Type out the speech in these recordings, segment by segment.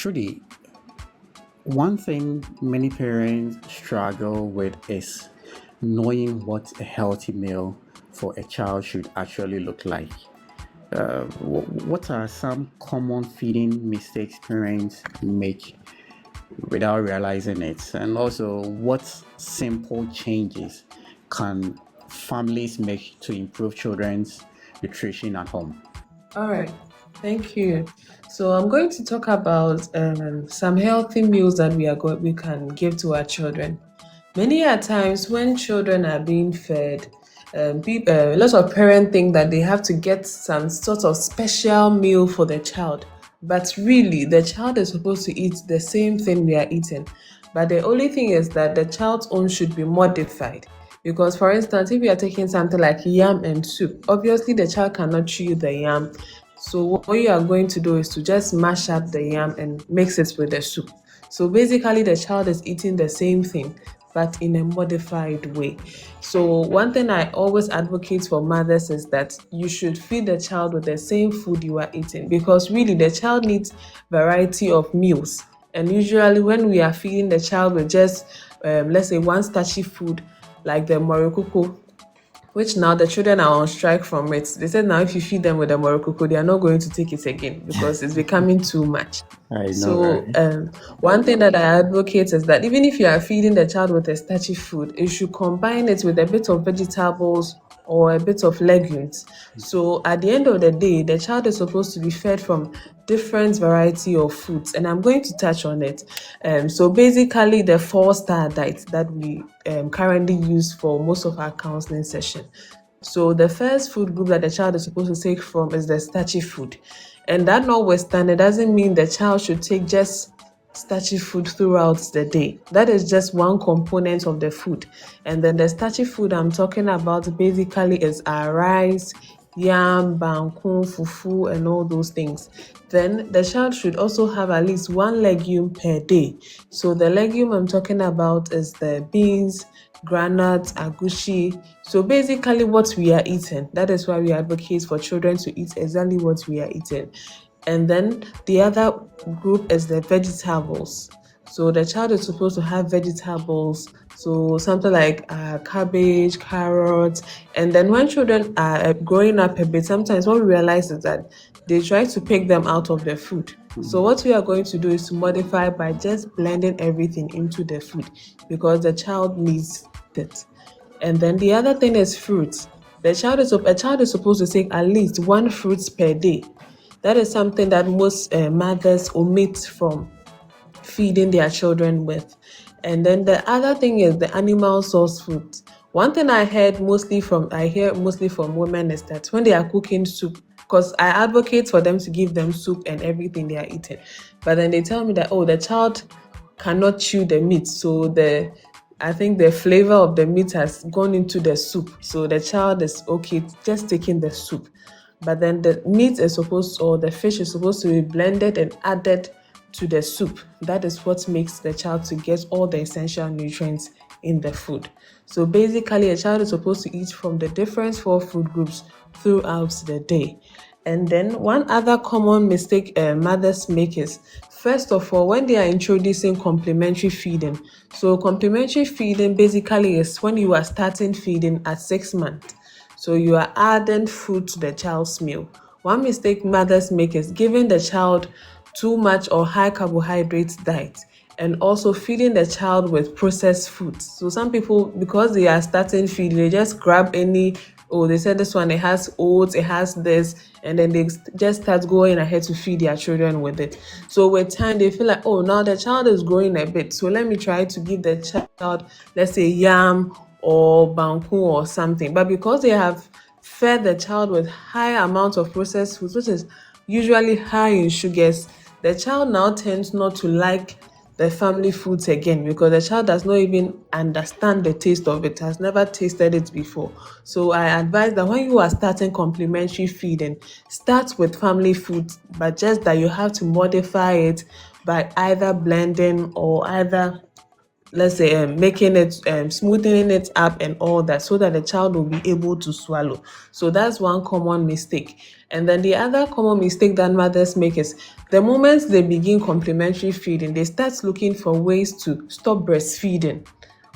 Trudy, one thing many parents struggle with is knowing what a healthy meal for a child should actually look like. What are some common feeding mistakes parents make without realizing it? And also, what simple changes can families make to improve children's nutrition at home? All right, thank you. So I'm going to talk about some healthy meals that we can give to our children. Many a times when children are being fed, a lot of parents think that they have to get some sort of special meal for the child. But really, the child is supposed to eat the same thing we are eating. But the only thing is that the child's own should be modified. Because, for instance, if you are taking something like yam and soup, obviously the child cannot chew the yam. So, what you are going to do is to just mash up the yam and mix it with the soup. So, basically, the child is eating the same thing but in a modified way. So, one thing I always advocate for mothers is that you should feed the child with the same food you are eating because really the child needs variety of meals. And usually, when we are feeding the child with just, let's say, one starchy food like the morokoko, which now the children are on strike from it. They said now if you feed them with the morokoko, they are not going to take it again because it's becoming too much. I know, So right? one thing that I advocate is that even if you are feeding the child with a starchy food, you should combine it with a bit of vegetables or a bit of legumes. So at the end of the day, the child is supposed to be fed from different variety of foods, and I'm going to touch on it. So basically, the four-star diet that we currently use for most of our counseling session. So the first food group that the child is supposed to take from is the starchy food. And that notwithstanding, it doesn't mean the child should take just starchy food throughout the day. That is just one component of the food. And then the starchy food I'm talking about basically is our rice, yam, banku, fufu, and all those things. Then the child should also have at least one legume per day. So the legume I'm talking about is the beans, granite, agushi. So basically what we are eating. That is why we advocate for children to eat exactly what we are eating. And then the other group is the vegetables. So the child is supposed to have vegetables, so something like cabbage, carrots. And then when children are growing up a bit, sometimes what we realize is that they try to pick them out of the food. So what we are going to do is to modify by just blending everything into the food because the child needs it. And then the other thing is fruits. A child is supposed to take at least one fruit per day. That is something that most mothers omit from feeding their children with. And then the other thing is the animal source food. One thing I hear mostly from women is that when they are cooking soup, because I advocate for them to give them soup and everything they are eating, but then they tell me that the child cannot chew the meat, so the I think the flavor of the meat has gone into the soup, so the child is okay just taking the soup. But then the meat is supposed or the fish is supposed to be blended and added to the soup. That is what makes the child to get all the essential nutrients in the food. So basically, a child is supposed to eat from the different four food groups throughout the day. And then one other common mistake mothers make is, first of all, when they are introducing complementary feeding. So complementary feeding basically is when you are starting feeding at 6 months. So you are adding food to the child's meal. One mistake mothers make is giving the child too much or high carbohydrate diet and also feeding the child with processed foods. So some people, because they are starting feeding, they just grab any, they said this one, it has oats, it has this, and then they just start going ahead to feed their children with it. So with time, they feel like, now the child is growing a bit, so let me try to give the child, let's say, yam or banku or something. But because they have fed the child with high amounts of processed foods, which is usually high in sugars, the child now tends not to like the family foods again because the child does not even understand the taste of it, has never tasted it before. So I advise that when you are starting complementary feeding, start with family food, but just that you have to modify it by either blending or either let's say making it smoothing it up and all that, so that the child will be able to swallow. So that's one common mistake. And then the other common mistake that mothers make is the moment they begin complementary feeding, they start looking for ways to stop breastfeeding,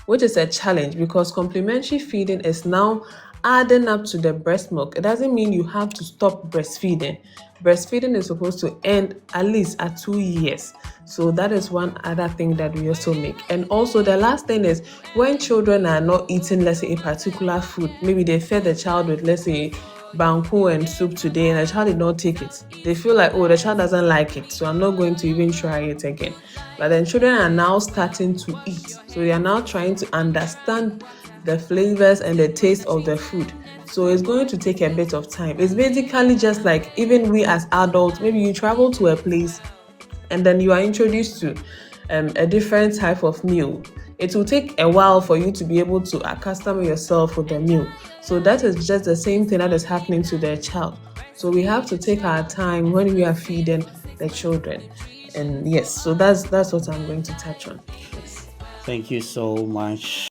which is a challenge because complementary feeding is now adding up to the breast milk. It doesn't mean you have to stop breastfeeding. Breastfeeding is supposed to end at least at 2 years. So that is one other thing that we also make. And also the last thing is when children are not eating, let's say, a particular food, maybe they fed the child with, let's say, banku and soup today and the child did not take it. They feel like, oh, the child doesn't like it, so I'm not going to even try it again. But then children are now starting to eat. So they are now trying to understand the flavors and the taste of the food. So it's going to take a bit of time. It's basically just like even we as adults, maybe you travel to a place and then you are introduced to a different type of meal. It will take a while for you to be able to accustom yourself with the meal. So that is just the same thing that is happening to their child. So we have to take our time when we are feeding the children. And yes, so that's what I'm going to touch on. Yes. Thank you so much,